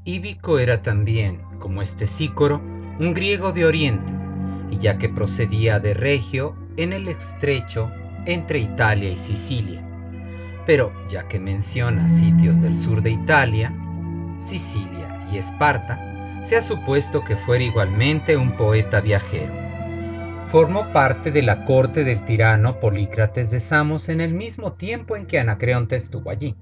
Íbico era también, como este Sícoro, un griego de Oriente, y ya que procedía de Regio, en el estrecho entre Italia y Sicilia. Pero ya que menciona sitios del sur de Italia, Sicilia y Esparta, se ha supuesto que fuera igualmente un poeta viajero. Formó parte de la corte del tirano Polícrates de Samos en el mismo tiempo en que Anacreonte estuvo allí.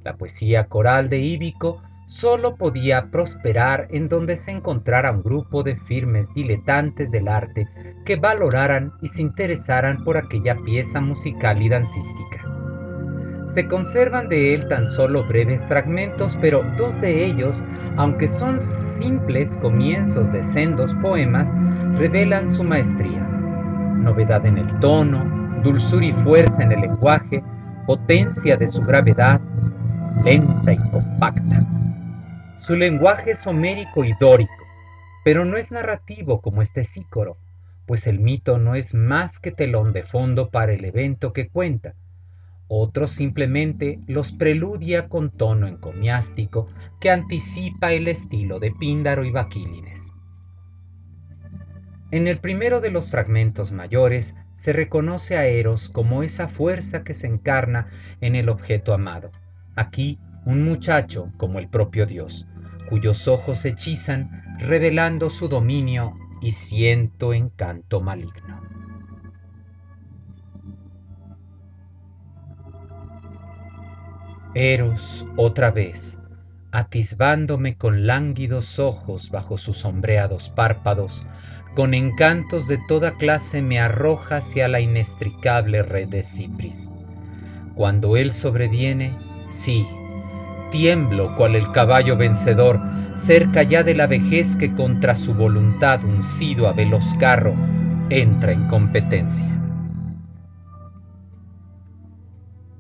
La poesía coral de Íbico solo podía prosperar en donde se encontrara un grupo de firmes diletantes del arte que valoraran y se interesaran por aquella pieza musical y dancística. Se conservan de él tan solo breves fragmentos, pero dos de ellos, aunque son simples comienzos de sendos poemas, revelan su maestría. Novedad en el tono, dulzura y fuerza en el lenguaje, potencia de su gravedad, lenta y compacta. Su lenguaje es homérico y dórico, pero no es narrativo como este Sícoro, pues el mito no es más que telón de fondo para el evento que cuenta. Otros simplemente los preludia con tono encomiástico que anticipa el estilo de Píndaro y Baquílides. En el primero de los fragmentos mayores se reconoce a Eros como esa fuerza que se encarna en el objeto amado. Aquí, un muchacho como el propio Dios, cuyos ojos hechizan, revelando su dominio y ciento encanto maligno. Eros, otra vez, atisbándome con lánguidos ojos bajo sus sombreados párpados, con encantos de toda clase me arroja hacia la inextricable red de Cipris. Cuando él sobreviene, sí, tiemblo cual el caballo vencedor, cerca ya de la vejez que contra su voluntad uncido a veloz carro entra en competencia.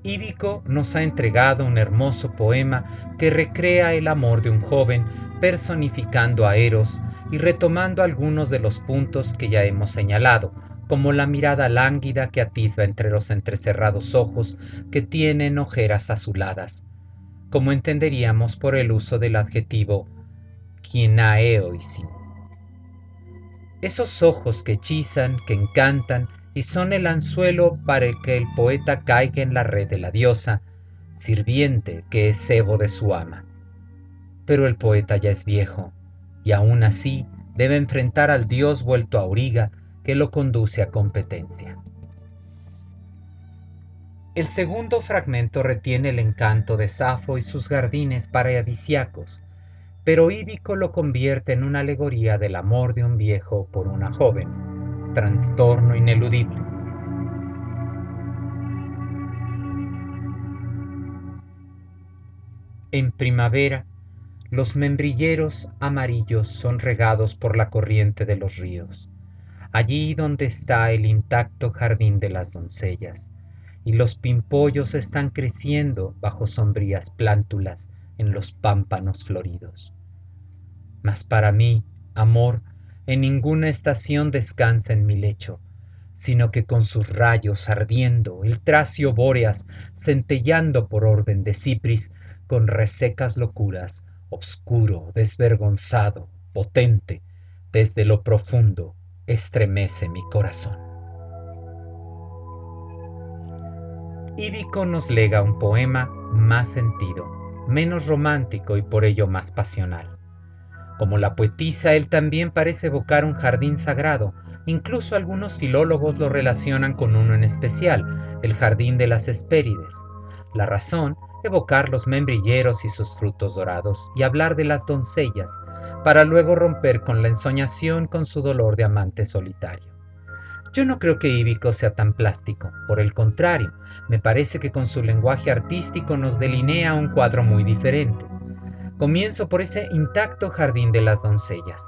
Íbico nos ha entregado un hermoso poema que recrea el amor de un joven personificando a Eros y retomando algunos de los puntos que ya hemos señalado, como la mirada lánguida que atisba entre los entrecerrados ojos que tienen ojeras azuladas, como entenderíamos por el uso del adjetivo kinaeoisin. Esos ojos que hechizan, que encantan, y son el anzuelo para el que el poeta caiga en la red de la diosa, sirviente que es cebo de su ama. Pero el poeta ya es viejo, y aún así debe enfrentar al dios vuelto auriga que lo conduce a competencia. El segundo fragmento retiene el encanto de Safo y sus jardines paradisíacos, pero Íbico lo convierte en una alegoría del amor de un viejo por una joven, trastorno ineludible. En primavera, los membrilleros amarillos son regados por la corriente de los ríos, allí donde está el intacto jardín de las doncellas, y los pimpollos están creciendo bajo sombrías plántulas en los pámpanos floridos. Mas para mí, amor, en ninguna estación descansa en mi lecho, sino que con sus rayos ardiendo, el tracio bóreas, centellando por orden de Cipris, con resecas locuras, obscuro, desvergonzado, potente, desde lo profundo, estremece mi corazón. Íbico nos lega un poema más sentido, menos romántico y por ello más pasional. Como la poetisa, él también parece evocar un jardín sagrado. Incluso algunos filólogos lo relacionan con uno en especial, el jardín de las Hespérides. La razón, evocar los membrilleros y sus frutos dorados, y hablar de las doncellas, para luego romper con la ensoñación con su dolor de amante solitario. Yo no creo que Íbico sea tan plástico, por el contrario, me parece que con su lenguaje artístico nos delinea un cuadro muy diferente. Comienzo por ese intacto jardín de las doncellas.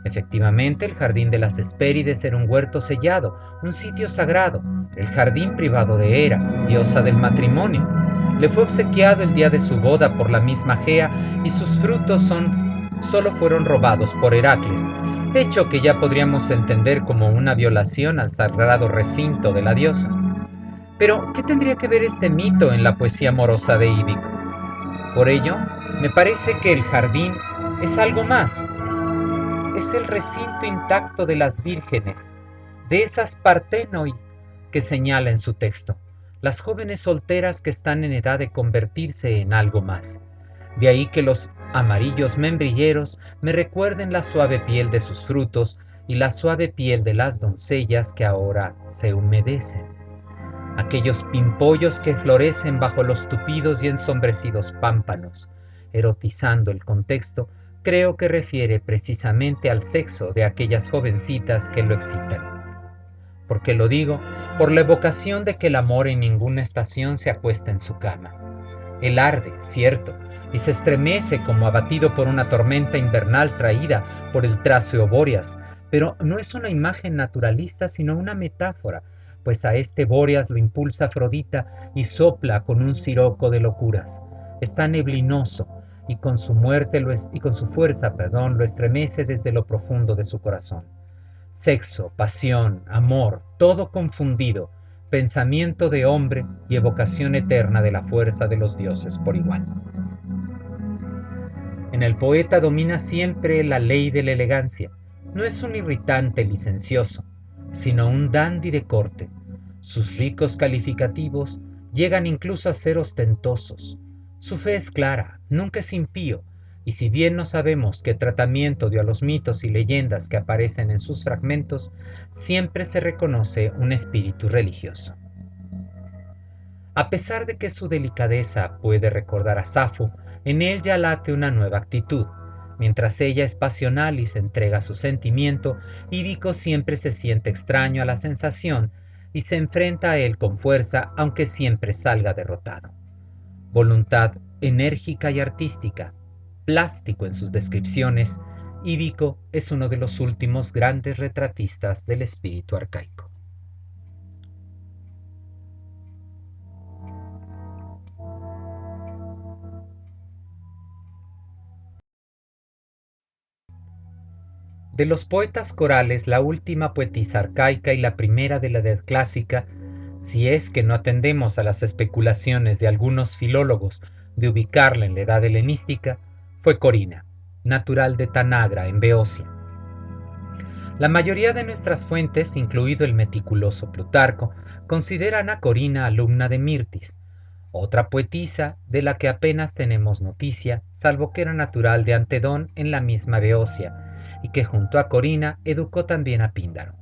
Efectivamente, el jardín de las Hespérides era un huerto sellado, un sitio sagrado, el jardín privado de Hera, diosa del matrimonio. Le fue obsequiado el día de su boda por la misma Gea y sus frutos solo fueron robados por Heracles, hecho que ya podríamos entender como una violación al sagrado recinto de la diosa. Pero, ¿qué tendría que ver este mito en la poesía amorosa de Íbico? Por ello, Me parece que el jardín es algo más. Es el recinto intacto de las vírgenes, de esas Partenoi que señala en su texto, las jóvenes solteras que están en edad de convertirse en algo más. De ahí que los amarillos membrilleros me recuerden la suave piel de sus frutos y la suave piel de las doncellas que ahora se humedecen. Aquellos pimpollos que florecen bajo los tupidos y ensombrecidos pámpanos, erotizando el contexto, creo que refiere precisamente al sexo de aquellas jovencitas que lo excitan. ¿Por qué lo digo? Por la evocación de que el amor en ninguna estación se acuesta en su cama. Él arde, cierto, y se estremece como abatido por una tormenta invernal traída por el Tracio Bóreas, pero no es una imagen naturalista, sino una metáfora, pues a este Bóreas lo impulsa Afrodita y sopla con un siroco de locuras. Está neblinoso, y con su fuerza, lo estremece desde lo profundo de su corazón. Sexo, pasión, amor, todo confundido, pensamiento de hombre y evocación eterna de la fuerza de los dioses por igual. En el poeta domina siempre la ley de la elegancia. No es un irritante licencioso, sino un dandy de corte. Sus ricos calificativos llegan incluso a ser ostentosos. Su fe es clara, nunca es impío, y si bien no sabemos qué tratamiento dio a los mitos y leyendas que aparecen en sus fragmentos, siempre se reconoce un espíritu religioso. A pesar de que su delicadeza puede recordar a Safo, en él ya late una nueva actitud. Mientras ella es pasional y se entrega a su sentimiento, Ídico siempre se siente extraño a la sensación y se enfrenta a él con fuerza, aunque siempre salga derrotado. Voluntad enérgica y artística, plástico en sus descripciones, Ídico es uno de los últimos grandes retratistas del espíritu arcaico. De los poetas corales, la última poetisa arcaica y la primera de la edad clásica, si es que no atendemos a las especulaciones de algunos filólogos de ubicarla en la edad helenística, fue Corina, natural de Tanagra, en Beocia. La mayoría de nuestras fuentes, incluido el meticuloso Plutarco, consideran a Corina alumna de Mirtis, otra poetisa de la que apenas tenemos noticia, salvo que era natural de Antedón en la misma Beocia, y que junto a Corina educó también a Píndaro.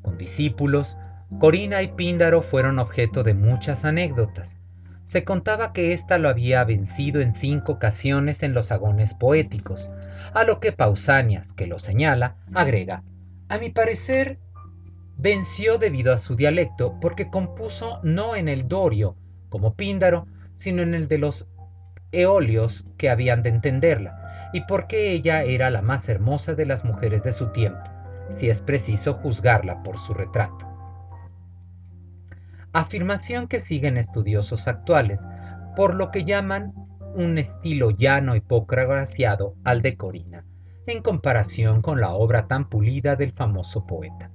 Con discípulos, Corina y Píndaro fueron objeto de muchas anécdotas. Se contaba que ésta lo había vencido en 5 ocasiones en los agones poéticos, a lo que Pausanias, que lo señala, agrega: a mi parecer, venció debido a su dialecto, porque compuso no en el dorio, como Píndaro, sino en el de los eolios que habían de entenderla, y porque ella era la más hermosa de las mujeres de su tiempo, si es preciso juzgarla por su retrato. Afirmación que siguen estudiosos actuales, por lo que llaman un estilo llano y poco agraciado al de Corina, en comparación con la obra tan pulida del famoso poeta.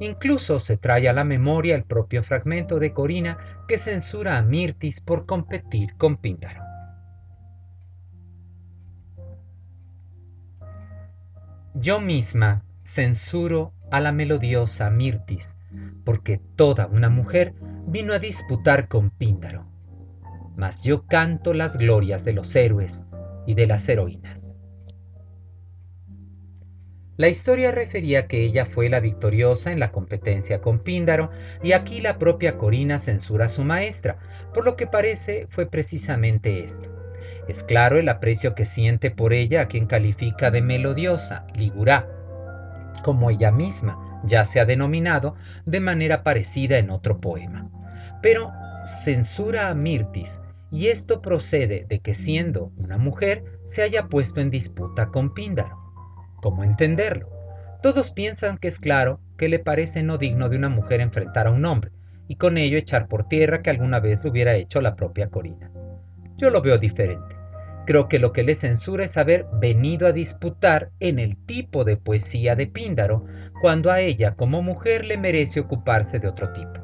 Incluso se trae a la memoria el propio fragmento de Corina que censura a Mirtis por competir con Píndaro. Yo misma censuro a la melodiosa Mirtis, porque toda una mujer vino a disputar con Píndaro. Mas yo canto las glorias de los héroes y de las heroínas. La historia refería que ella fue la victoriosa en la competencia con Píndaro, y aquí la propia Corina censura a su maestra, por lo que parece fue precisamente esto. Es claro el aprecio que siente por ella a quien califica de melodiosa, Ligurá, como ella misma ya se ha denominado de manera parecida en otro poema. Pero censura a Mirtis, y esto procede de que siendo una mujer se haya puesto en disputa con Píndaro. ¿Cómo entenderlo? Todos piensan que es claro que le parece no digno de una mujer enfrentar a un hombre, y con ello echar por tierra que alguna vez lo hubiera hecho la propia Corina. Yo lo veo diferente. Creo que lo que le censura es haber venido a disputar en el tipo de poesía de Píndaro, cuando a ella como mujer le merece ocuparse de otro tipo.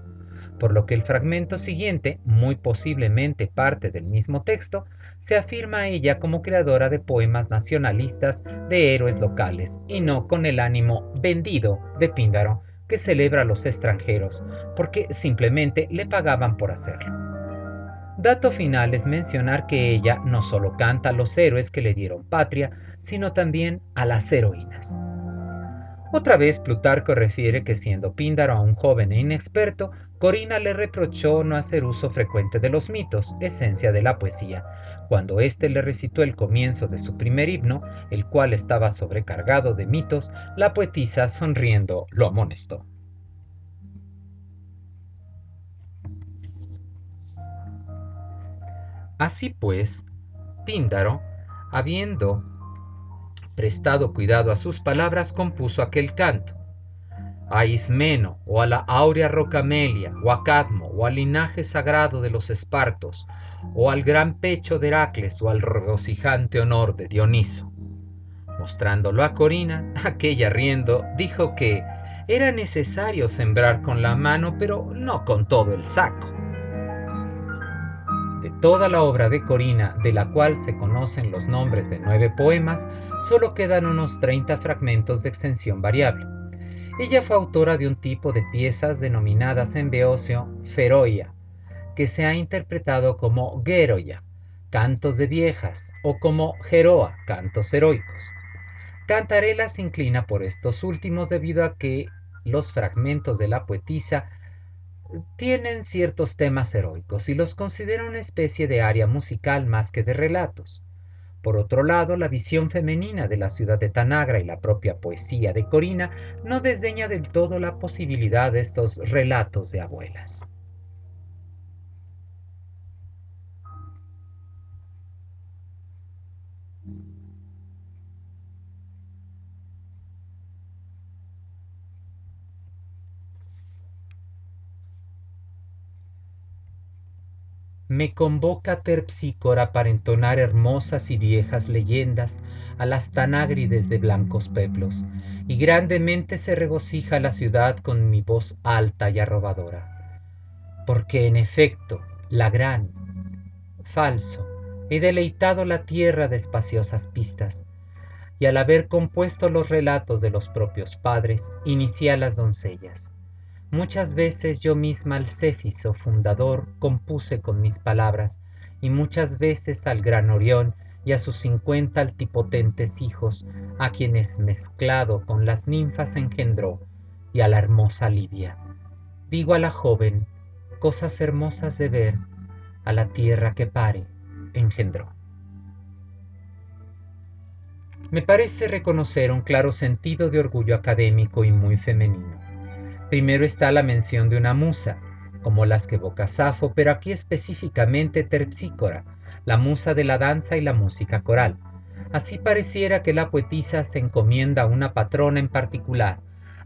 Por lo que el fragmento siguiente, muy posiblemente parte del mismo texto, se afirma a ella como creadora de poemas nacionalistas de héroes locales y no con el ánimo vendido de Píndaro que celebra a los extranjeros, porque simplemente le pagaban por hacerlo. Dato final es mencionar que ella no solo canta a los héroes que le dieron patria, sino también a las heroínas. Otra vez Plutarco refiere que siendo Píndaro aún joven e inexperto, Corina le reprochó no hacer uso frecuente de los mitos, esencia de la poesía. Cuando éste le recitó el comienzo de su primer himno, el cual estaba sobrecargado de mitos, la poetisa, sonriendo, lo amonestó. Así pues, Píndaro, habiendo prestado cuidado a sus palabras, compuso aquel canto. A Ismeno, o a la áurea Rocamelia, o a Cadmo, o al linaje sagrado de los espartos, o al gran pecho de Heracles, o al regocijante honor de Dioniso. Mostrándolo a Corina, aquella riendo, dijo que era necesario sembrar con la mano, pero no con todo el saco. De toda la obra de Corina, de la cual se conocen los nombres de 9 poemas, solo quedan unos 30 fragmentos de extensión variable. Ella fue autora de un tipo de piezas denominadas en beocio feroia, que se ha interpretado como geroia, cantos de viejas, o como geroa, cantos heroicos. Cantarela se inclina por estos últimos debido a que los fragmentos de la poetisa tienen ciertos temas heroicos y los considera una especie de aria musical más que de relatos. Por otro lado, la visión femenina de la ciudad de Tanagra y la propia poesía de Corina no desdeña del todo la posibilidad de estos relatos de abuelas. Me convoca Terpsícora para entonar hermosas y viejas leyendas a las tanágrides de blancos peplos, y grandemente se regocija la ciudad con mi voz alta y arrobadora. Porque en efecto, la gran, falso, he deleitado la tierra de espaciosas pistas, y al haber compuesto los relatos de los propios padres, inicié a las doncellas. Muchas veces yo misma al Céfiso fundador compuse con mis palabras, y muchas veces al gran Orión y a sus 50 altipotentes hijos, a quienes mezclado con las ninfas engendró, y a la hermosa Lidia. Digo a la joven, cosas hermosas de ver, a la tierra que pare, engendró. Me parece reconocer un claro sentido de orgullo académico y muy femenino. Primero está la mención de una musa, como las que evoca Safo, pero aquí específicamente Terpsícora, la musa de la danza y la música coral. Así pareciera que la poetisa se encomienda a una patrona en particular,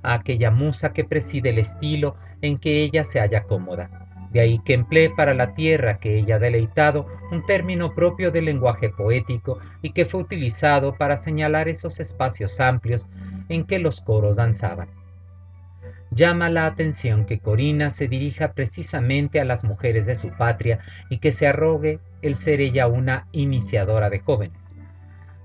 a aquella musa que preside el estilo en que ella se halla cómoda. De ahí que emplee para la tierra que ella ha deleitado un término propio del lenguaje poético y que fue utilizado para señalar esos espacios amplios en que los coros danzaban. Llama la atención que Corina se dirija precisamente a las mujeres de su patria y que se arrogue el ser ella una iniciadora de jóvenes,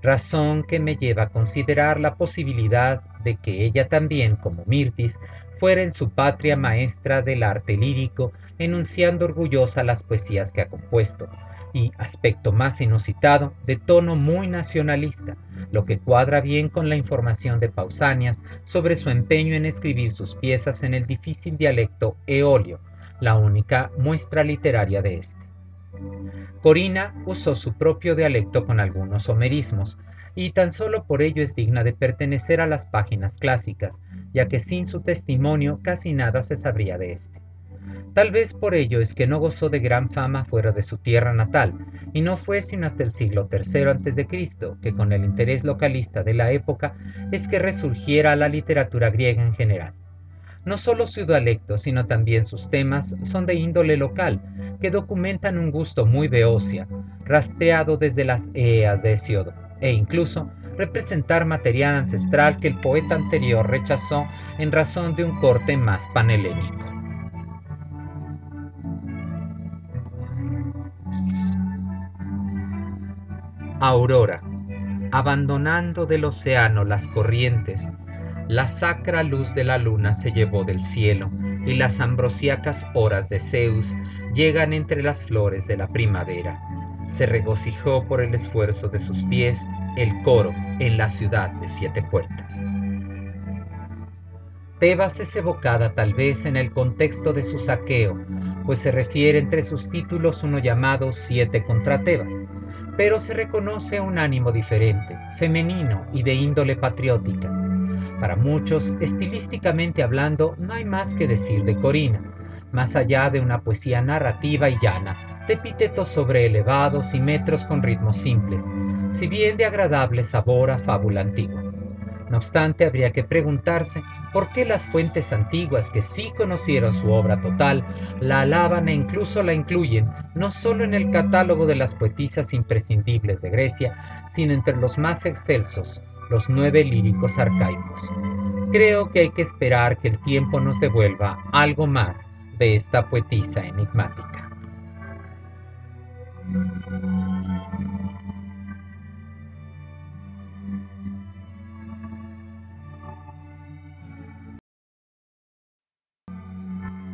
razón que me lleva a considerar la posibilidad de que ella también, como Mirtis, fuera en su patria maestra del arte lírico, enunciando orgullosa las poesías que ha compuesto, y, aspecto más inusitado, de tono muy nacionalista, lo que cuadra bien con la información de Pausanias sobre su empeño en escribir sus piezas en el difícil dialecto eolio, la única muestra literaria de este. Corina usó su propio dialecto con algunos homerismos, y tan solo por ello es digna de pertenecer a las páginas clásicas, ya que sin su testimonio casi nada se sabría de este. Tal vez por ello es que no gozó de gran fama fuera de su tierra natal, y no fue sino hasta el siglo III a.C., que con el interés localista de la época es que resurgiera la literatura griega en general. No solo su dialecto, sino también sus temas son de índole local, que documentan un gusto muy beocia, rastreado desde las Eas de Hesiodo, e incluso representar material ancestral que el poeta anterior rechazó en razón de un corte más panhelénico. Aurora, abandonando del océano las corrientes, la sacra luz de la luna se llevó del cielo, y las ambrosiacas horas de Zeus llegan entre las flores de la primavera. Se regocijó por el esfuerzo de sus pies el coro en la ciudad de 7 puertas. Tebas es evocada tal vez en el contexto de su saqueo, pues se refiere entre sus títulos uno llamado 7 contra Tebas, pero se reconoce un ánimo diferente, femenino y de índole patriótica. Para muchos, estilísticamente hablando, no hay más que decir de Corina, más allá de una poesía narrativa y llana, de epítetos sobreelevados y metros con ritmos simples, si bien de agradable sabor a fábula antigua. No obstante, habría que preguntarse por qué las fuentes antiguas que sí conocieron su obra total la alaban e incluso la incluyen no solo en el catálogo de las poetisas imprescindibles de Grecia, sino entre los más excelsos, los 9 líricos arcaicos. Creo que hay que esperar que el tiempo nos devuelva algo más de esta poetisa enigmática.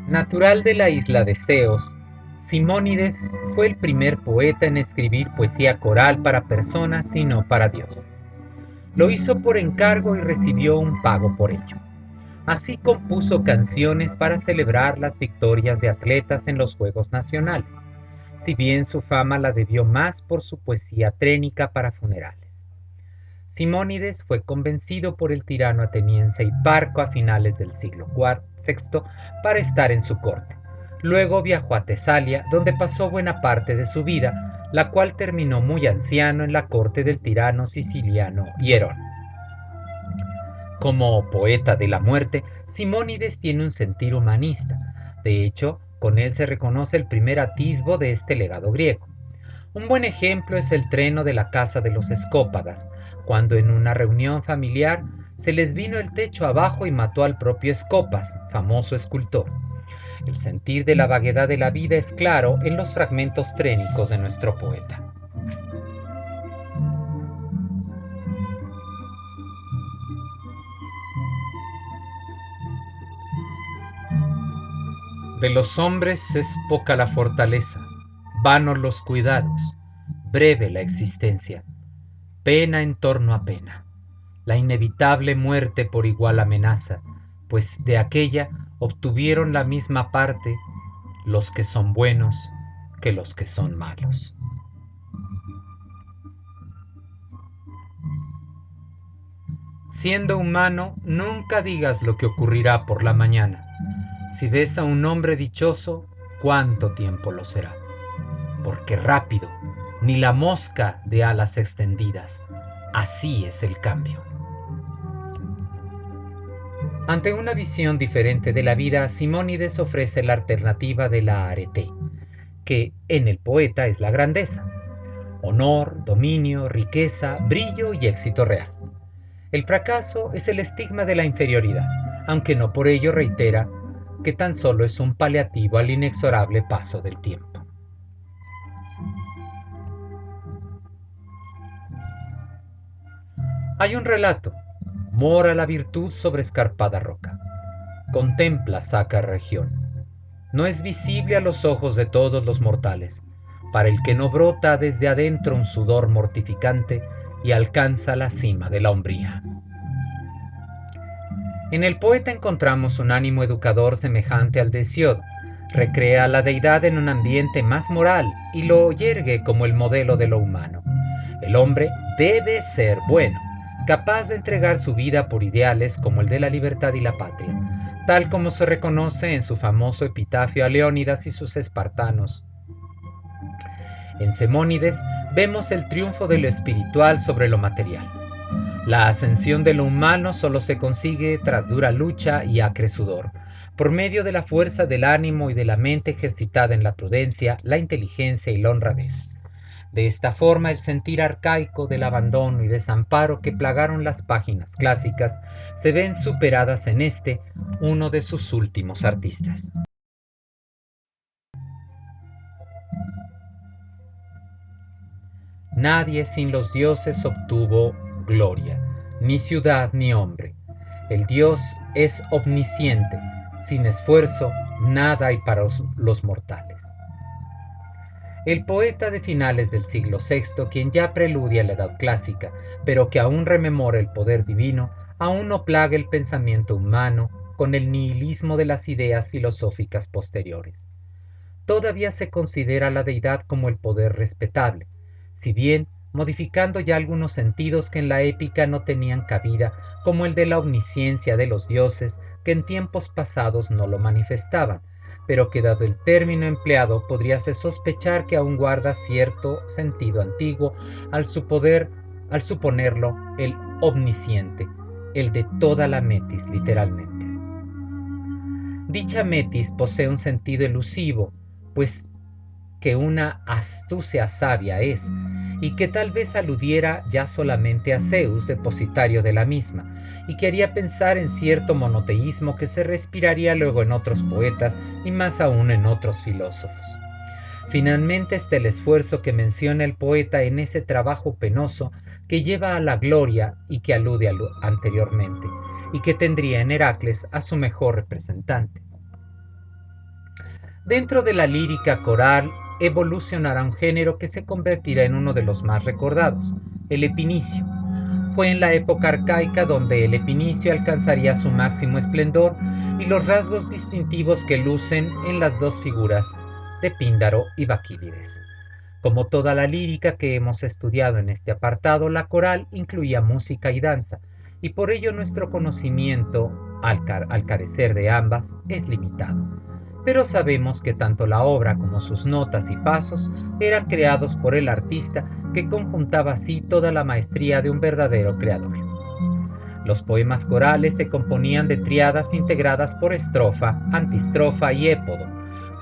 Natural de la isla de Ceos, Simónides fue el primer poeta en escribir poesía coral para personas y no para dioses. Lo hizo por encargo y recibió un pago por ello. Así compuso canciones para celebrar las victorias de atletas en los Juegos Nacionales, si bien su fama la debió más por su poesía trénica para funerales. Simónides fue convencido por el tirano ateniense Hiparco a finales del siglo VI para estar en su corte. Luego viajó a Tesalia, donde pasó buena parte de su vida, la cual terminó muy anciano en la corte del tirano siciliano Hierón. Como poeta de la muerte, Simónides tiene un sentir humanista. De hecho, con él se reconoce el primer atisbo de este legado griego. Un buen ejemplo es el treno de la casa de los Escópadas, cuando en una reunión familiar se les vino el techo abajo y mató al propio Escopas, famoso escultor. El sentir de la vaguedad de la vida es claro en los fragmentos trénicos de nuestro poeta. De los hombres es poca la fortaleza, vanos los cuidados, breve la existencia, pena en torno a pena, la inevitable muerte por igual amenaza, pues de aquella obtuvieron la misma parte los que son buenos que los que son malos. Siendo humano, nunca digas lo que ocurrirá por la mañana. Si ves a un hombre dichoso, ¿cuánto tiempo lo será? Porque rápido, ni la mosca de alas extendidas. Así es el cambio. Ante una visión diferente de la vida, Simónides ofrece la alternativa de la arete, que en el poeta es la grandeza. Honor, dominio, riqueza, brillo y éxito real. El fracaso es el estigma de la inferioridad, aunque no por ello reitera que tan solo es un paliativo al inexorable paso del tiempo. Hay un relato: mora la virtud sobre escarpada roca. Contempla sacra región. No es visible a los ojos de todos los mortales, para el que no brota desde adentro un sudor mortificante y alcanza la cima de la hombría. En el poeta encontramos un ánimo educador semejante al de Hesiodo. Recrea a la deidad en un ambiente más moral y lo yergue como el modelo de lo humano. El hombre debe ser bueno, capaz de entregar su vida por ideales como el de la libertad y la patria, tal como se reconoce en su famoso epitafio a Leónidas y sus espartanos. En Simónides vemos el triunfo de lo espiritual sobre lo material. La ascensión de lo humano solo se consigue tras dura lucha y acre sudor, por medio de la fuerza del ánimo y de la mente ejercitada en la prudencia, la inteligencia y la honradez. De esta forma, el sentir arcaico del abandono y desamparo que plagaron las páginas clásicas se ven superadas en este, uno de sus últimos artistas. Nadie sin los dioses obtuvo gloria, ni ciudad ni hombre. El Dios es omnisciente, sin esfuerzo nada hay para los mortales. El poeta de finales del siglo VI, quien ya preludia la Edad Clásica, pero que aún rememora el poder divino, aún no plaga el pensamiento humano con el nihilismo de las ideas filosóficas posteriores. Todavía se considera la deidad como el poder respetable, si bien modificando ya algunos sentidos que en la épica no tenían cabida, como el de la omnisciencia de los dioses, que en tiempos pasados no lo manifestaban, pero que dado el término empleado podríase sospechar que aún guarda cierto sentido antiguo al suponerlo el omnisciente, el de toda la metis literalmente. Dicha metis posee un sentido elusivo, pues que una astucia sabia es, y que tal vez aludiera ya solamente a Zeus, depositario de la misma, y que haría pensar en cierto monoteísmo que se respiraría luego en otros poetas y más aún en otros filósofos. Finalmente está el esfuerzo que menciona el poeta en ese trabajo penoso que lleva a la gloria y que alude a lo anteriormente, y que tendría en Heracles a su mejor representante. Dentro de la lírica coral evolucionará un género que se convertirá en uno de los más recordados, el epinicio. Fue en la época arcaica donde el epinicio alcanzaría su máximo esplendor y los rasgos distintivos que lucen en las dos figuras de Píndaro y Baquílides. Como toda la lírica que hemos estudiado en este apartado, la coral incluía música y danza, y por ello nuestro conocimiento, al carecer de ambas, es limitado. Pero sabemos que tanto la obra como sus notas y pasos eran creados por el artista, que conjuntaba así toda la maestría de un verdadero creador. Los poemas corales se componían de tríadas integradas por estrofa, antistrofa y épodo,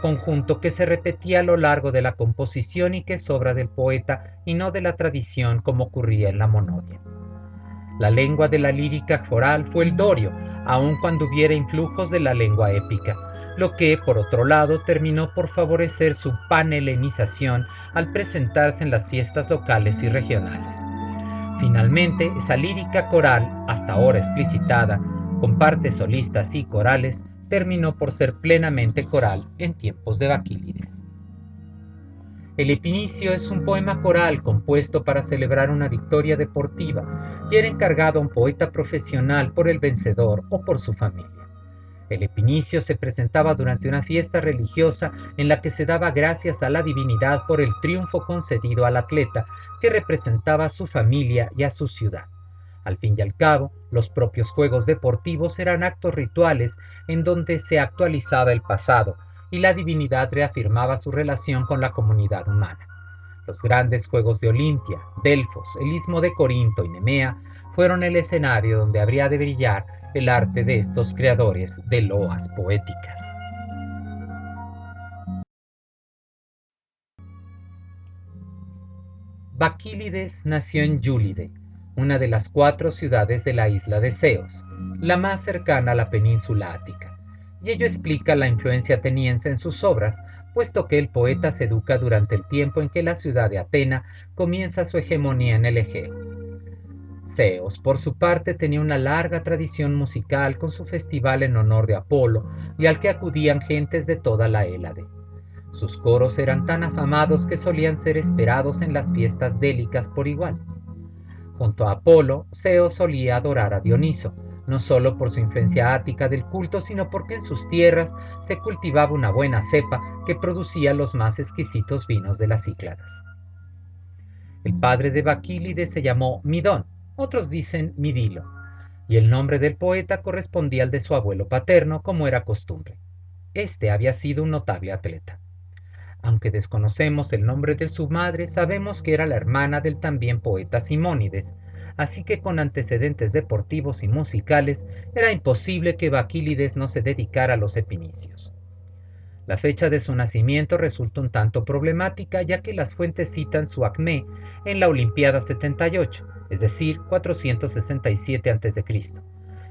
conjunto que se repetía a lo largo de la composición y que es obra del poeta y no de la tradición como ocurría en la monodia. La lengua de la lírica coral fue el dorio, aun cuando hubiera influjos de la lengua épica, lo que, por otro lado, terminó por favorecer su panhelenización al presentarse en las fiestas locales y regionales. Finalmente, esa lírica coral, hasta ahora explicitada, con partes solistas y corales, terminó por ser plenamente coral en tiempos de Baquílides. El Epinicio es un poema coral compuesto para celebrar una victoria deportiva y era encargado a un poeta profesional por el vencedor o por su familia. El Epinicio se presentaba durante una fiesta religiosa en la que se daba gracias a la divinidad por el triunfo concedido al atleta, que representaba a su familia y a su ciudad. Al fin y al cabo, los propios juegos deportivos eran actos rituales en donde se actualizaba el pasado y la divinidad reafirmaba su relación con la comunidad humana. Los grandes juegos de Olimpia, Delfos, el istmo de Corinto y Nemea fueron el escenario donde habría de brillar el arte de estos creadores de loas poéticas. Baquílides nació en Yúlide, una de las 4 ciudades de la isla de Ceos, la más cercana a la península ática, y ello explica la influencia ateniense en sus obras, puesto que el poeta se educa durante el tiempo en que la ciudad de Atena comienza su hegemonía en el Egeo. Ceos, por su parte, tenía una larga tradición musical con su festival en honor de Apolo y al que acudían gentes de toda la Hélade. Sus coros eran tan afamados que solían ser esperados en las fiestas délicas por igual. Junto a Apolo, Ceos solía adorar a Dioniso, no solo por su influencia ática del culto, sino porque en sus tierras se cultivaba una buena cepa que producía los más exquisitos vinos de las Cícladas. El padre de Baquílides se llamó Midón, otros dicen Midilo, y el nombre del poeta correspondía al de su abuelo paterno, como era costumbre. Este había sido un notable atleta. Aunque desconocemos el nombre de su madre, sabemos que era la hermana del también poeta Simónides, así que con antecedentes deportivos y musicales era imposible que Baquílides no se dedicara a los epinicios. La fecha de su nacimiento resulta un tanto problemática, ya que las fuentes citan su acmé en la Olimpiada 78, es decir, 467 a.C.,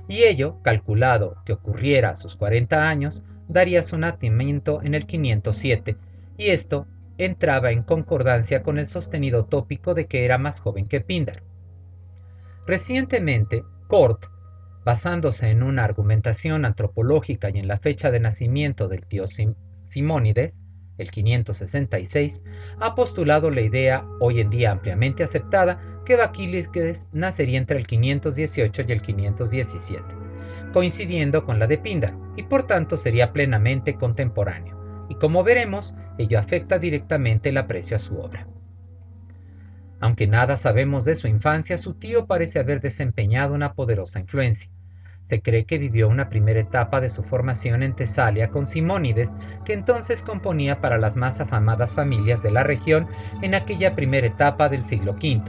y ello, calculado que ocurriera a sus 40 años, daría su nacimiento en el 507, y esto entraba en concordancia con el sostenido tópico de que era más joven que Píndaro. Recientemente, Cort, basándose en una argumentación antropológica y en la fecha de nacimiento del tío Simónides, el 566, ha postulado la idea, hoy en día ampliamente aceptada, que Baquílides nacería entre el 518 y el 517, coincidiendo con la de Píndaro, y por tanto sería plenamente contemporáneo, y como veremos, ello afecta directamente el aprecio a su obra. Aunque nada sabemos de su infancia, su tío parece haber desempeñado una poderosa influencia. Se cree que vivió una primera etapa de su formación en Tesalia con Simónides, que entonces componía para las más afamadas familias de la región en aquella primera etapa del siglo V,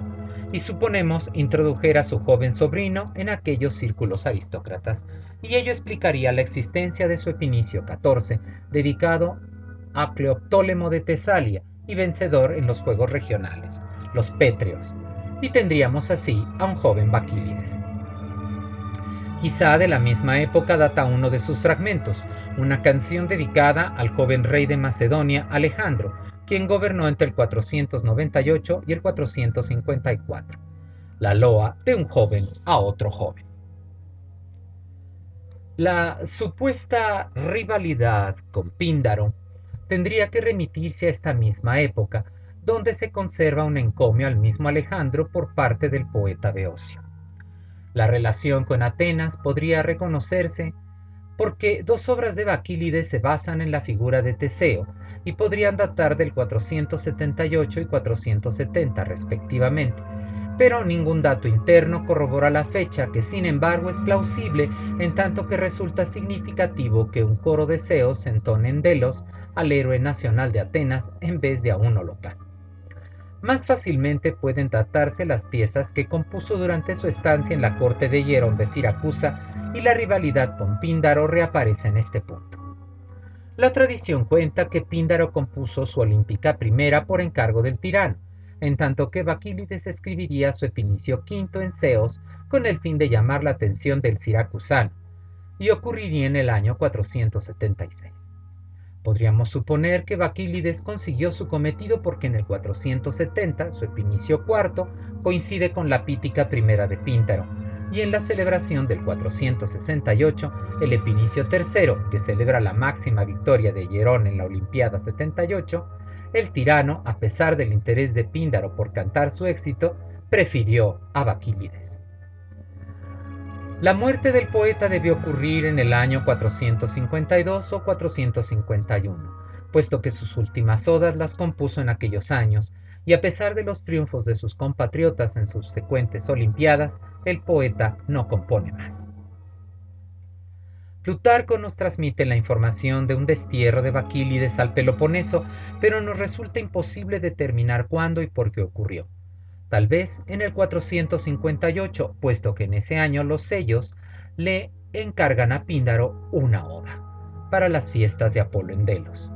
y suponemos introdujera a su joven sobrino en aquellos círculos aristócratas, y ello explicaría la existencia de su Epinicio XIV, dedicado a Cleoptólemo de Tesalia y vencedor en los juegos regionales, los pétreos, y tendríamos así a un joven Baquílides. Quizá de la misma época data uno de sus fragmentos, una canción dedicada al joven rey de Macedonia, Alejandro, quien gobernó entre el 498 y el 454, la loa de un joven a otro joven. La supuesta rivalidad con Píndaro tendría que remitirse a esta misma época, donde se conserva un encomio al mismo Alejandro por parte del poeta Beocio. La relación con Atenas podría reconocerse porque dos obras de Baquílides se basan en la figura de Teseo y podrían datar del 478 y 470 respectivamente, pero ningún dato interno corrobora la fecha, que sin embargo es plausible en tanto que resulta significativo que un coro de Zeos entone en Delos al héroe nacional de Atenas en vez de a uno local. Más fácilmente pueden datarse las piezas que compuso durante su estancia en la corte de Hierón de Siracusa, y la rivalidad con Píndaro reaparece en este punto. La tradición cuenta que Píndaro compuso su Olímpica I por encargo del tirano, en tanto que Baquílides escribiría su Epinicio V en Ceos con el fin de llamar la atención del siracusano, y ocurriría en el año 476. Podríamos suponer que Baquílides consiguió su cometido porque en el 470 su Epinicio IV coincide con la Pítica I de Píndaro, y en la celebración del 468 el Epinicio III, que celebra la máxima victoria de Hierón en la Olimpiada 78, el tirano, a pesar del interés de Píndaro por cantar su éxito, prefirió a Baquílides. La muerte del poeta debió ocurrir en el año 452 o 451, puesto que sus últimas odas las compuso en aquellos años, y a pesar de los triunfos de sus compatriotas en subsecuentes olimpiadas, el poeta no compone más. Plutarco nos transmite la información de un destierro de Baquílides al Peloponeso, pero nos resulta imposible determinar cuándo y por qué ocurrió. Tal vez en el 458, puesto que en ese año los sellos le encargan a Píndaro una oda para las fiestas de Apolo en Delos.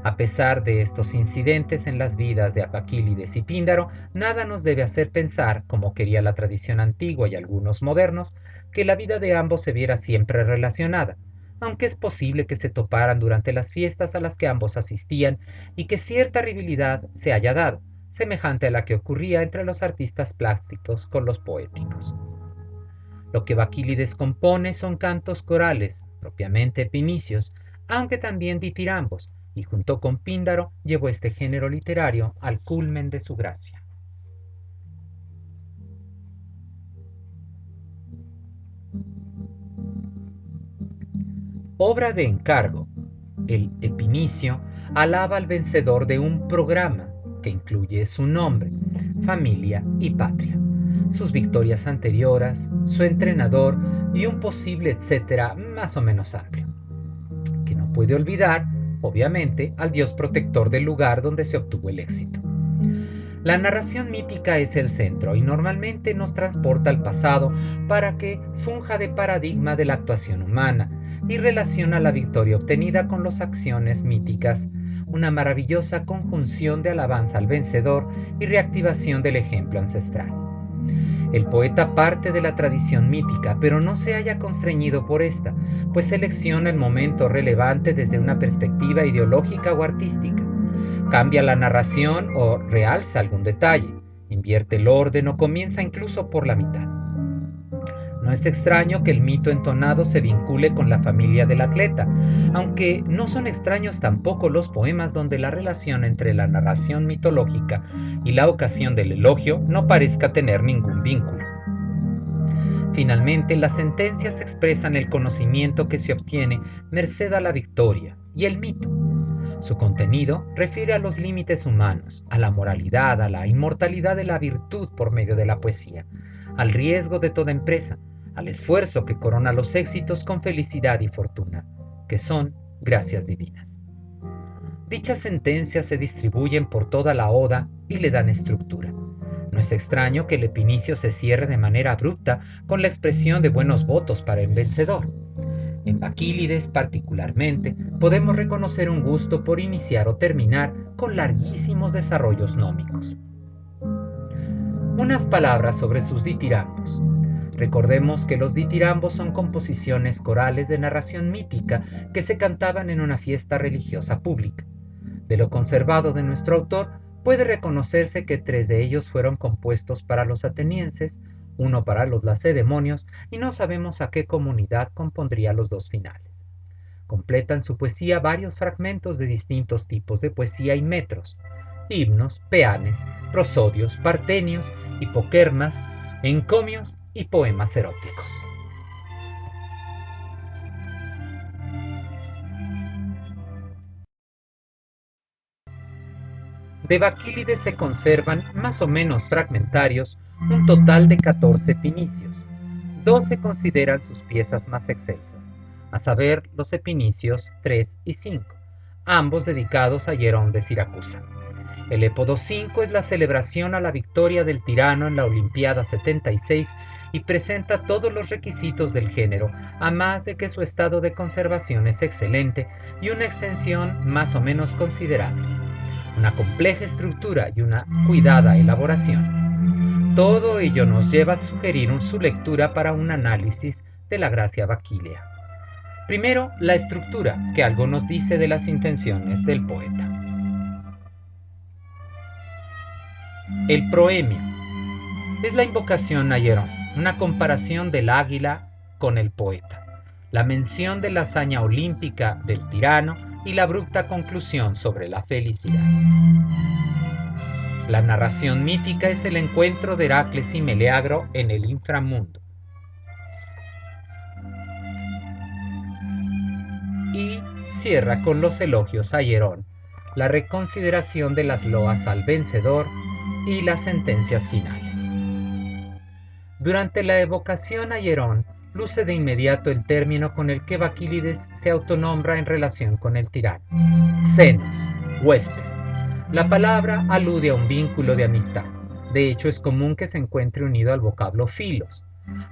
A pesar de estos incidentes en las vidas de Baquílides y Píndaro, nada nos debe hacer pensar, como quería la tradición antigua y algunos modernos, que la vida de ambos se viera siempre relacionada, aunque es posible que se toparan durante las fiestas a las que ambos asistían y que cierta rivalidad se haya dado, semejante a la que ocurría entre los artistas plásticos con los poéticos. Lo que Baquílides compone son cantos corales, propiamente epinicios, aunque también ditirambos, y junto con Píndaro llevó este género literario al culmen de su gracia. Obra de encargo. El Epinicio alaba al vencedor de un programa que incluye su nombre, familia y patria, sus victorias anteriores, su entrenador y un posible etcétera más o menos amplio, que no puede olvidar, obviamente, al dios protector del lugar donde se obtuvo el éxito. La narración mítica es el centro y normalmente nos transporta al pasado para que funja de paradigma de la actuación humana y relaciona la victoria obtenida con las acciones míticas, una maravillosa conjunción de alabanza al vencedor y reactivación del ejemplo ancestral. El poeta parte de la tradición mítica, pero no se halla constreñido por esta, pues selecciona el momento relevante desde una perspectiva ideológica o artística. Cambia la narración o realza algún detalle, invierte el orden o comienza incluso por la mitad. No es extraño que el mito entonado se vincule con la familia del atleta, aunque no son extraños tampoco los poemas donde la relación entre la narración mitológica y la ocasión del elogio no parezca tener ningún vínculo. Finalmente, las sentencias expresan el conocimiento que se obtiene merced a la victoria y el mito. Su contenido refiere a los límites humanos, a la moralidad, a la inmortalidad de la virtud por medio de la poesía, al riesgo de toda empresa, al esfuerzo que corona los éxitos con felicidad y fortuna, que son gracias divinas. Dichas sentencias se distribuyen por toda la oda y le dan estructura. No es extraño que el epinicio se cierre de manera abrupta con la expresión de buenos votos para el vencedor. En Baquílides, particularmente, podemos reconocer un gusto por iniciar o terminar con larguísimos desarrollos nómicos. Unas palabras sobre sus ditirambos. Recordemos que los ditirambos son composiciones corales de narración mítica que se cantaban en una fiesta religiosa pública. De lo conservado de nuestro autor, puede reconocerse que 3 de ellos fueron compuestos para los atenienses, 1 para los lacedemonios, y no sabemos a qué comunidad compondría los 2 finales. Completan su poesía varios fragmentos de distintos tipos de poesía y metros: himnos, peanes, prosodios, partenios, hipokermas, encomios y poemas eróticos. De Baquílides se conservan, más o menos fragmentarios, un total de 14 epinicios. 2 se consideran sus piezas más excelsas, a saber, los epinicios 3 y 5, ambos dedicados a Hierón de Siracusa. El Épodo 5 es la celebración a la victoria del tirano en la Olimpiada 76 y presenta todos los requisitos del género, a más de que su estado de conservación es excelente y una extensión más o menos considerable, una compleja estructura y una cuidada elaboración. Todo ello nos lleva a sugerir su lectura para un análisis de la gracia baquílea. Primero, la estructura, que algo nos dice de las intenciones del poeta. El proemio es la invocación a Hierón, una comparación del águila con el poeta, la mención de la hazaña olímpica del tirano y la abrupta conclusión sobre la felicidad. La narración mítica es el encuentro de Heracles y Meleagro en el inframundo. Y cierra con los elogios a Hierón, la reconsideración de las loas al vencedor y las sentencias finales. Durante la evocación a Hierón, luce de inmediato el término con el que Baquílides se autonombra en relación con el tirano: xenos, huésped. La palabra alude a un vínculo de amistad. De hecho, es común que se encuentre unido al vocablo filos,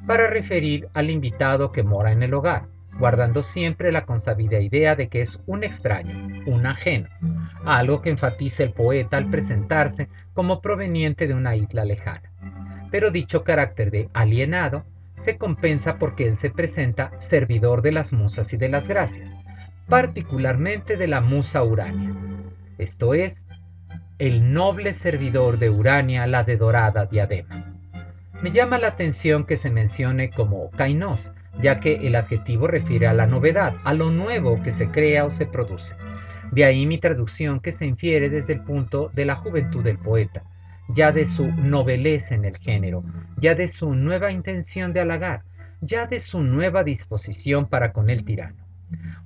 para referir al invitado que mora en el hogar, guardando siempre la consabida idea de que es un extraño, un ajeno, algo que enfatiza el poeta al presentarse como proveniente de una isla lejana. Pero dicho carácter de alienado se compensa porque él se presenta servidor de las musas y de las gracias, particularmente de la musa Urania, esto es, el noble servidor de Urania, la de dorada diadema. Me llama la atención que se mencione como kainos, ya que el adjetivo refiere a la novedad, a lo nuevo que se crea o se produce. De ahí mi traducción, que se infiere desde el punto de la juventud del poeta, ya de su novelez en el género, ya de su nueva intención de halagar, ya de su nueva disposición para con el tirano.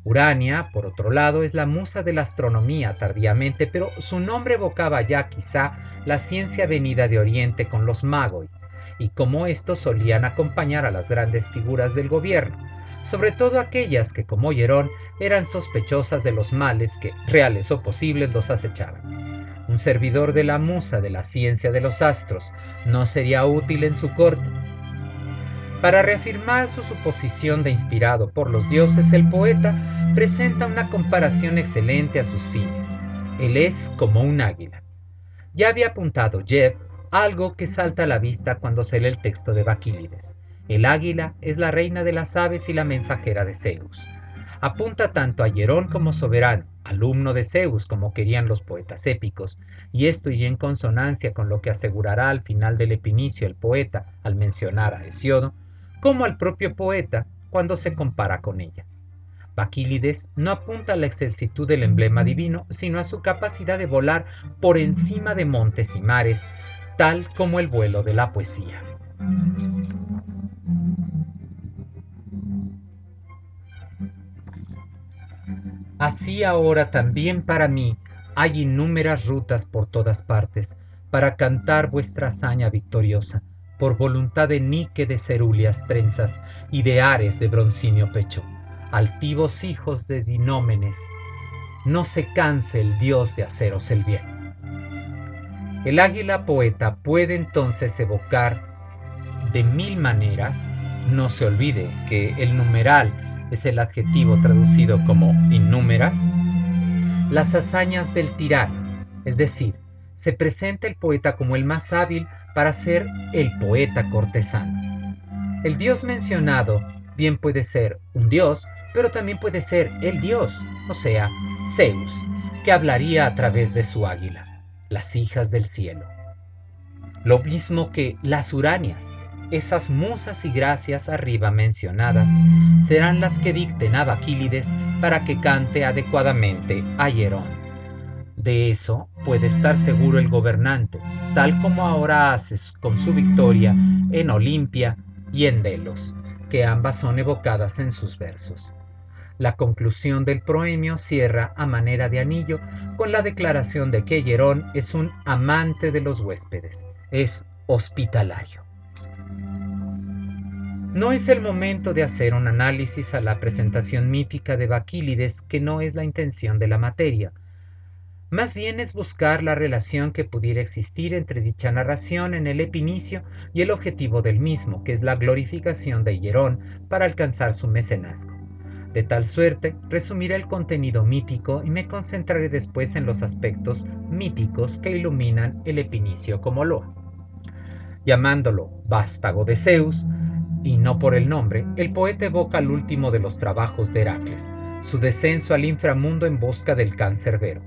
Urania, por otro lado, es la musa de la astronomía tardíamente, pero su nombre evocaba ya quizá la ciencia venida de Oriente con los magoi, y como estos solían acompañar a las grandes figuras del gobierno, sobre todo aquellas que, como Hierón, eran sospechosas de los males que, reales o posibles, los acechaban. Un servidor de la musa de la ciencia de los astros no sería útil en su corte. Para reafirmar su suposición de inspirado por los dioses, el poeta presenta una comparación excelente a sus fines. Él es como un águila. Ya había apuntado Jebb algo que salta a la vista cuando se lee el texto de Baquílides. El águila es la reina de las aves y la mensajera de Zeus. Apunta tanto a Hierón como Soberano, alumno de Zeus como querían los poetas épicos, y esto y en consonancia con lo que asegurará al final del Epinicio el poeta al mencionar a Hesiodo, como al propio poeta cuando se compara con ella. Baquílides no apunta a la excelsitud del emblema divino, sino a su capacidad de volar por encima de montes y mares, tal como el vuelo de la poesía. Así ahora también para mí hay innúmeras rutas por todas partes, para cantar vuestra hazaña victoriosa, por voluntad de Nike de cerúleas trenzas y de Ares de broncíneo pecho, altivos hijos de Dinómenes, no se canse el dios de haceros el bien. El águila poeta puede entonces evocar de 1000 maneras. No se olvide que el numeral es el adjetivo traducido como innúmeras, las hazañas del tirano, es decir, se presenta el poeta como el más hábil para ser el poeta cortesano. El dios mencionado bien puede ser un dios, pero también puede ser el dios, o sea, Zeus, que hablaría a través de su águila, las hijas del cielo. Lo mismo que las uranias, esas musas y gracias arriba mencionadas, serán las que dicten a Baquílides para que cante adecuadamente a Hierón. De eso puede estar seguro el gobernante, tal como ahora haces con su victoria en Olimpia y en Delos, que ambas son evocadas en sus versos. La conclusión del proemio cierra a manera de anillo con la declaración de que Hierón es un amante de los huéspedes, es hospitalario. No es el momento de hacer un análisis a la presentación mítica de Baquílides, que no es la intención de la materia. Más bien es buscar la relación que pudiera existir entre dicha narración en el Epinicio y el objetivo del mismo, que es la glorificación de Hierón para alcanzar su mecenazgo. De tal suerte, resumiré el contenido mítico y me concentraré después en los aspectos míticos que iluminan el Epinicio como loa. Llamándolo vástago de Zeus, y no por el nombre, el poeta evoca el último de los trabajos de Heracles, su descenso al inframundo en busca del can Cerbero,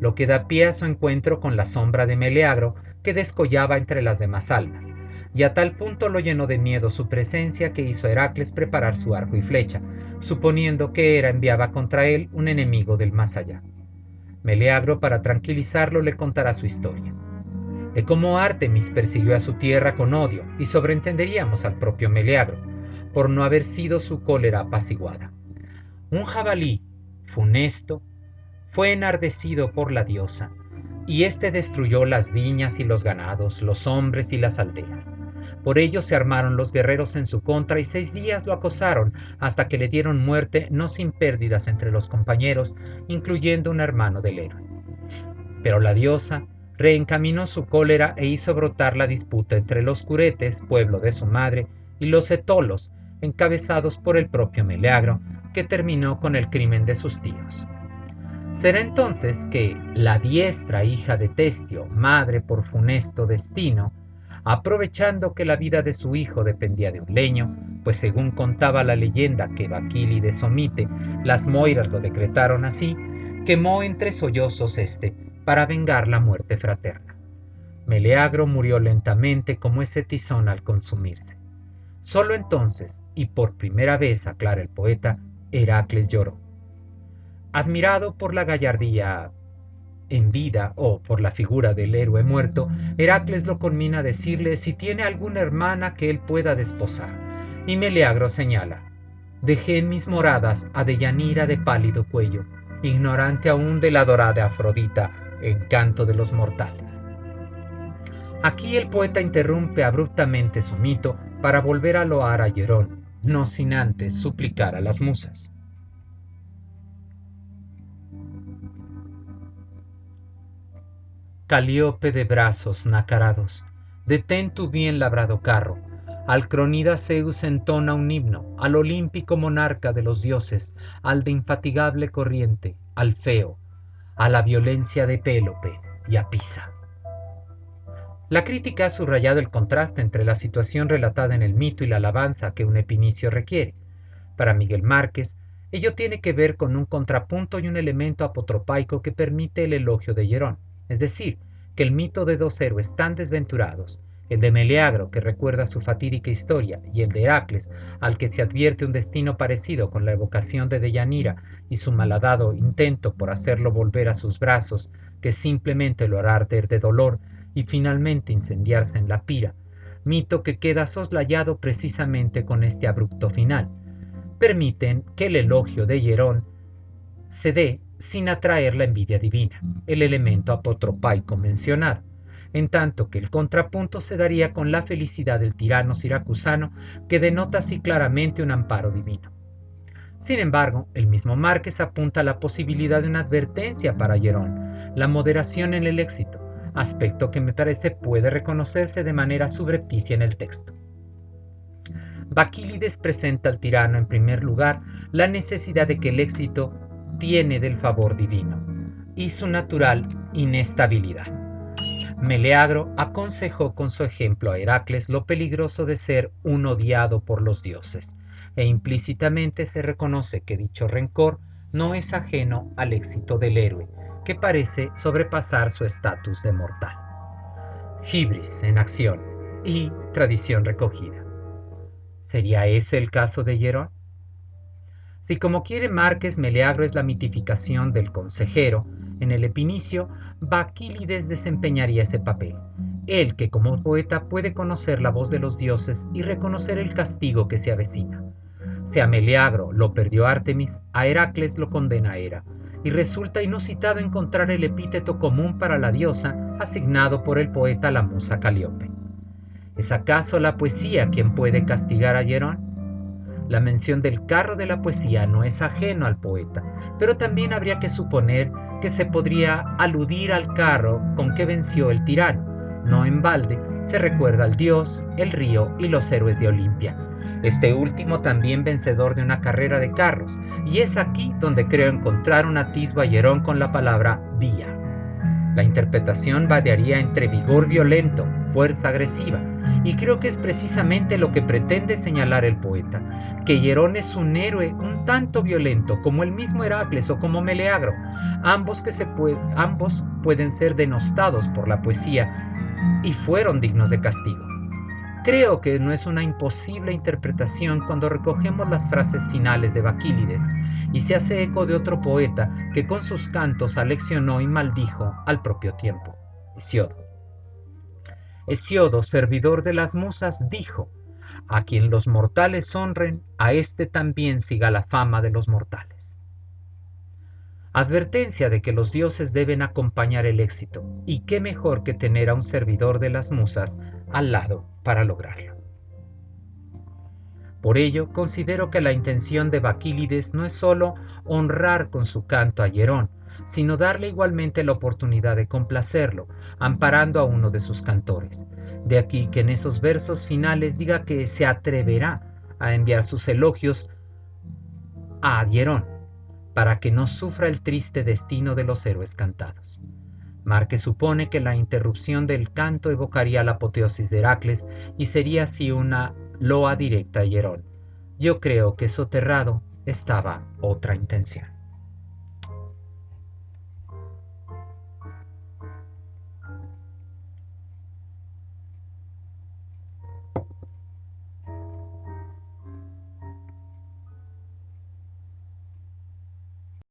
lo que da pie a su encuentro con la sombra de Meleagro que descollaba entre las demás almas, y a tal punto lo llenó de miedo su presencia que hizo a Heracles preparar su arco y flecha, suponiendo que Hera enviaba contra él un enemigo del más allá. Meleagro, para tranquilizarlo, le contará su historia, de cómo Artemis persiguió a su tierra con odio, y sobreentenderíamos al propio Meleagro, por no haber sido su cólera apaciguada. Un jabalí, funesto, fue enardecido por la diosa, y éste destruyó las viñas y los ganados, los hombres y las aldeas. Por ello se armaron los guerreros en su contra y 6 días lo acosaron hasta que le dieron muerte, no sin pérdidas entre los compañeros, incluyendo un hermano del héroe. Pero la diosa reencaminó su cólera e hizo brotar la disputa entre los curetes, pueblo de su madre, y los etolos, encabezados por el propio Meleagro, que terminó con el crimen de sus tíos. Será entonces que la diestra hija de Testio, madre por funesto destino, aprovechando que la vida de su hijo dependía de un leño, pues según contaba la leyenda que Baquílides omite, las moiras lo decretaron así, quemó entre sollozos para vengar la muerte fraterna. Meleagro murió lentamente como ese tizón al consumirse. Solo entonces, y por primera vez, aclara el poeta, Heracles lloró. Admirado por la gallardía en vida o por la figura del héroe muerto, Heracles lo conmina a decirle si tiene alguna hermana que él pueda desposar. Y Meleagro señala: dejé en mis moradas a Deyanira de pálido cuello, ignorante aún de la dorada Afrodita, encanto de los mortales. Aquí el poeta interrumpe abruptamente su mito para volver a loar a Hierón, no sin antes suplicar a las musas. Calíope de brazos nacarados, detén tu bien labrado carro. Al cronida Zeus entona un himno, al olímpico monarca de los dioses, al de infatigable corriente, al feo, a la violencia de Pélope y a Pisa. La crítica ha subrayado el contraste entre la situación relatada en el mito y la alabanza que un epinicio requiere. Para Miguel Márquez, Ello tiene que ver con un contrapunto y un elemento apotropaico que permite el elogio de Hierón, es decir, que el mito de dos héroes tan desventurados, el de Meleagro, que recuerda su fatídica historia, y el de Heracles, al que se advierte un destino parecido con la evocación de Deyanira y su malhadado intento por hacerlo volver a sus brazos, que simplemente lo hará arder de dolor y finalmente incendiarse en la pira, mito que queda soslayado precisamente con este abrupto final, permiten que el elogio de Hierón se dé sin atraer la envidia divina, el elemento apotropaico mencionado, en tanto que el contrapunto se daría con la felicidad del tirano siracusano que denota así claramente un amparo divino. Sin embargo, el mismo Márquez apunta a la posibilidad de una advertencia para Hierón, la moderación en el éxito, aspecto que me parece puede reconocerse de manera subrepticia en el texto. Baquílides presenta al tirano en primer lugar la necesidad de que el éxito tiene del favor divino y su natural inestabilidad. Meleagro aconsejó con su ejemplo a Heracles lo peligroso de ser un odiado por los dioses, e implícitamente se reconoce que dicho rencor no es ajeno al éxito del héroe, que parece sobrepasar su estatus de mortal. Hibris en acción y tradición recogida. ¿Sería ese el caso de Hierón? Si como quiere Márquez, Meleagro es la mitificación del consejero, en el epinicio, Baquílides desempeñaría ese papel. Él que como poeta puede conocer la voz de los dioses y reconocer el castigo que se avecina. Si a Meleagro lo perdió Artemis, a Heracles lo condena Hera, y resulta inusitado encontrar el epíteto común para la diosa asignado por el poeta a la musa Calíope. ¿Es acaso la poesía quien puede castigar a Hierón? La mención del carro de la poesía no es ajeno al poeta, pero también habría que suponer que se podría aludir al carro con que venció el tirano. No en balde se recuerda al dios, el río y los héroes de Olimpia. Este último también vencedor de una carrera de carros, y es aquí donde creo encontrar un atisbo a Hierón con la palabra vía. La interpretación variaría entre vigor violento, fuerza agresiva, y creo que es precisamente lo que pretende señalar el poeta, que Hierón es un héroe un tanto violento como el mismo Heracles o como Meleagro, ambos pueden ser denostados por la poesía y fueron dignos de castigo. Creo que no es una imposible interpretación cuando recogemos las frases finales de Baquílides y se hace eco de otro poeta que con sus cantos aleccionó y maldijo al propio tiempo, Hesiodo. Hesiodo, servidor de las musas, dijo: a quien los mortales honren, a éste también siga la fama de los mortales. Advertencia de que los dioses deben acompañar el éxito, y qué mejor que tener a un servidor de las musas al lado para lograrlo. Por ello, considero que la intención de Baquílides no es sólo honrar con su canto a Hierón, sino darle igualmente la oportunidad de complacerlo, amparando a uno de sus cantores. De aquí que en esos versos finales diga que se atreverá a enviar sus elogios a Hierón, para que no sufra el triste destino de los héroes cantados. Márquez supone que la interrupción del canto evocaría la apoteosis de Heracles y sería así una loa directa a Hierón. Yo creo que soterrado estaba otra intención.